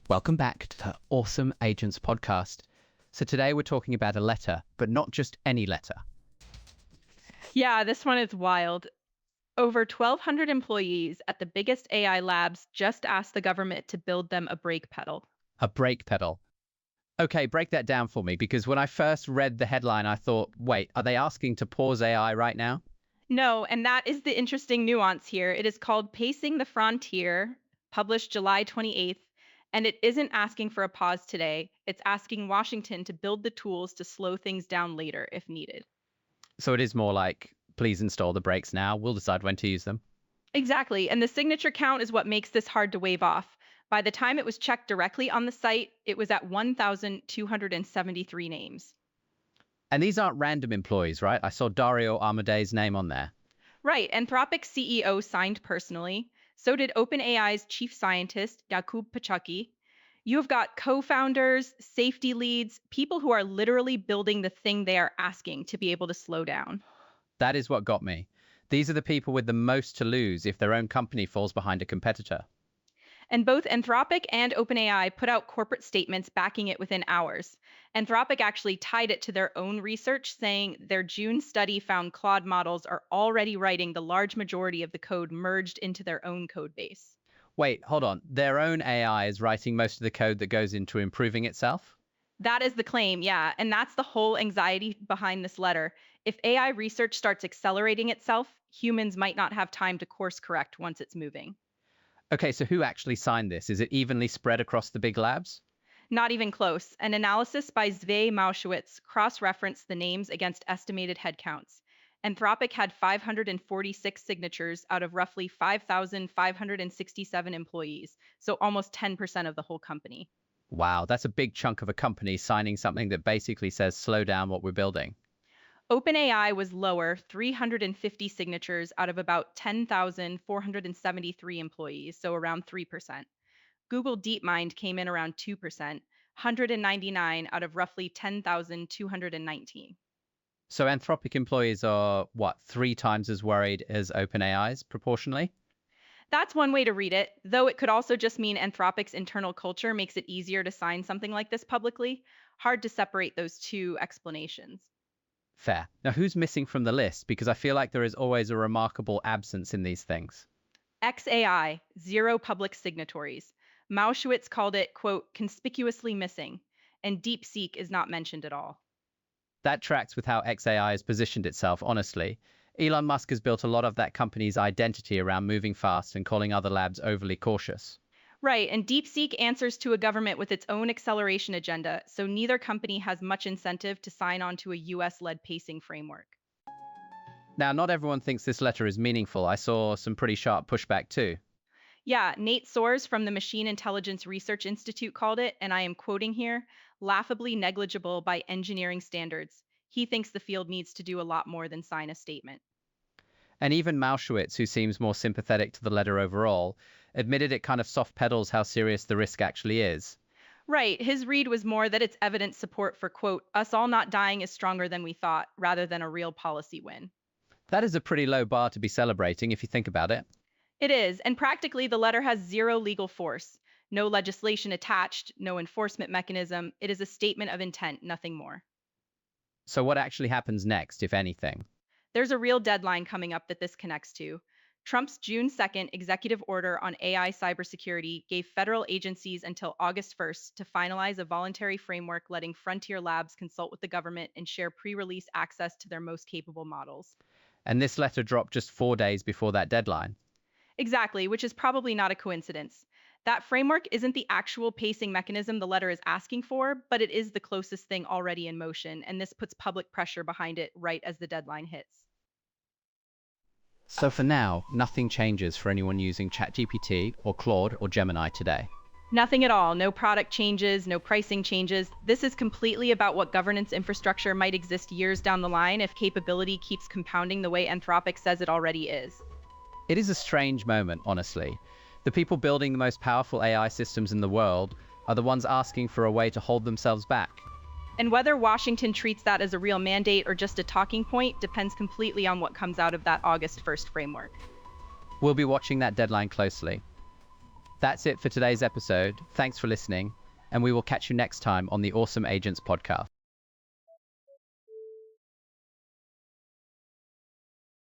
Welcome back to the Awesome Agents podcast. So today we're talking about a letter, but not just any letter. Yeah, this one is wild. Over 1,200 employees at the biggest AI labs just asked the government to build them a brake pedal. A brake pedal. Okay, break that down for me, because when I first read the headline, I thought, wait, are they asking to pause AI right now? No, and that is the interesting nuance here. It is called Pacing the Frontier, published July 28th, and it isn't asking for a pause today. It's asking Washington to build the tools to slow things down later if needed. So it is more like, please install the brakes now. We'll decide when to use them. Exactly, and the signature count is what makes this hard to wave off. By the time it was checked directly on the site, it was at 1,273 names. And these aren't random employees, right? I saw Dario Amade's name on there. Right, Anthropic CEO signed personally. So did OpenAI's chief scientist, Yakub Pachaki. You have got co founders, safety leads, people who are literally building the thing they are asking to be able to slow down. That is what got me. These are the people with the most to lose if their own company falls behind a competitor. And both Anthropic and OpenAI put out corporate statements backing it within hours. Anthropic actually tied it to their own research, saying their June study found Claude models are already writing the large majority of the code merged into their own code base. Wait, hold on. Their own AI is writing most of the code that goes into improving itself? That is the claim, yeah. And that's the whole anxiety behind this letter. If AI research starts accelerating itself, humans might not have time to course correct once it's moving. Okay, so who actually signed this? Is it evenly spread across the big labs? Not even close. An analysis by Zve Mauschwitz cross-referenced the names against estimated headcounts. Anthropic had 546 signatures out of roughly 5,567 employees, so almost 10% of the whole company. Wow, that's a big chunk of a company signing something that basically says slow down what we're building. OpenAI was lower, 350 signatures out of about 10,473 employees, so around 3%. Google DeepMind came in around 2%, 199 out of roughly 10,219. So Anthropic employees are, what, 3 times as worried as OpenAI's proportionally? That's one way to read it, though it could also just mean Anthropic's internal culture makes it easier to sign something like this publicly. Hard to separate those two explanations. Fair. Now, who's missing from the list? Because I feel like there is always a remarkable absence in these things. XAI, zero public signatories. Mauschwitz called it, quote, conspicuously missing, and DeepSeek is not mentioned at all. That tracks with how XAI has positioned itself, honestly. Elon Musk has built a lot of that company's identity around moving fast and calling other labs overly cautious. Right, and DeepSeek answers to a government with its own acceleration agenda, so neither company has much incentive to sign on to a US led pacing framework. Now, not everyone thinks this letter is meaningful. I saw some pretty sharp pushback too. Yeah, Nate Soares from the Machine Intelligence Research Institute called it, and I am quoting here, laughably negligible by engineering standards. He thinks the field needs to do a lot more than sign a statement. And even Mauschwitz, who seems more sympathetic to the letter overall, admitted it kind of soft pedals how serious the risk actually is. Right, his read was more that it's evidence support for, quote, us all not dying is stronger than we thought, rather than a real policy win. That is a pretty low bar to be celebrating if you think about it. It is, and practically the letter has zero legal force. No legislation attached, no enforcement mechanism. It is a statement of intent, nothing more. So what actually happens next, if anything? There's a real deadline coming up that this connects to. Trump's June 2nd executive order on AI cybersecurity gave federal agencies until August 1st to finalize a voluntary framework letting frontier labs consult with the government and share pre release access to their most capable models. And this letter dropped just 4 days before that deadline. Exactly, which is probably not a coincidence. That framework isn't the actual pacing mechanism the letter is asking for, but it is the closest thing already in motion, and this puts public pressure behind it right as the deadline hits. So for now, nothing changes for anyone using ChatGPT or Claude or Gemini today. Nothing at all. No product changes, no pricing changes. This is completely about what governance infrastructure might exist years down the line if capability keeps compounding the way Anthropic says it already is. It is a strange moment, honestly. The people building the most powerful AI systems in the world are the ones asking for a way to hold themselves back. And whether Washington treats that as a real mandate or just a talking point depends completely on what comes out of that August 1st framework. We'll be watching that deadline closely. That's it for today's episode. Thanks for listening, and we will catch you next time on the Awesome Agents podcast.